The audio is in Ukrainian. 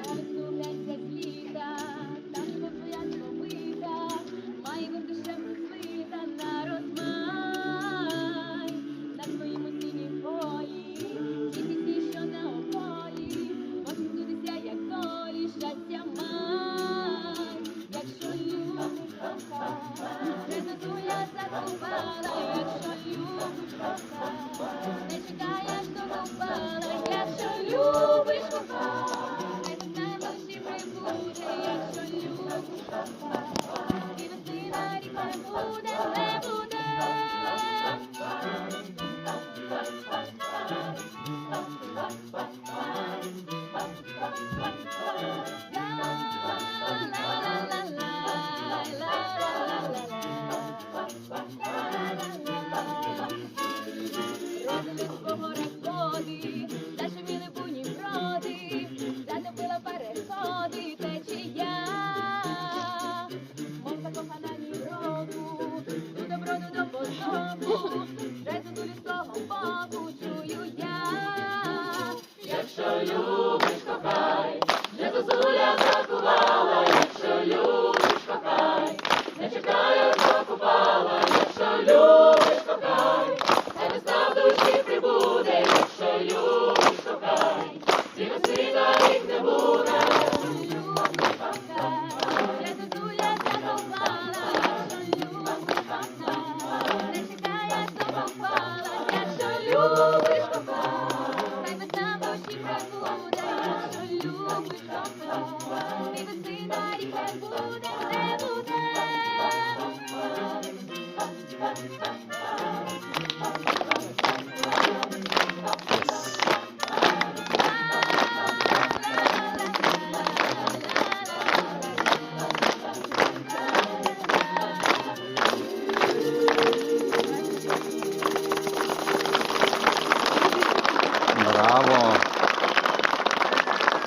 Розсувляться з літа, там де твоя ціловита, маєвим душем розлита на розмай. На своєму сині бої, ті пісні, що на обої, посміхнутися, як долі, щастя май. Якщо любиш, кохай, не зозуля закупала, якщо любиш, кохай, не чекай, аж докупала, якщо любиш, кохай, хай до душі прибуде, якщо любиш, кохай, і весни на рік не буде, не буде. Рози людського розходи, зашуміли буйні броди, затопила переходи течія, мов закохана ні року, ту доброду до потоку, жезу до людського боку чую я. Якщо любиш, кохай, вже зозуля закувала, якщо любиш, кохай, не чекай, аж закупала, якщо любиш, кохай, хай весна в душі прибуде, якщо любиш, кохай, і весни на рік не буде. Якщо любиш, кохай, вже зозуля закувала, якщо любиш, кохай, не чекай, аж закупала, якщо любиш, кохай, хай весна в душі прибуде, якщо любиш, кохай, і весни на рік не буде, не буде. Браво!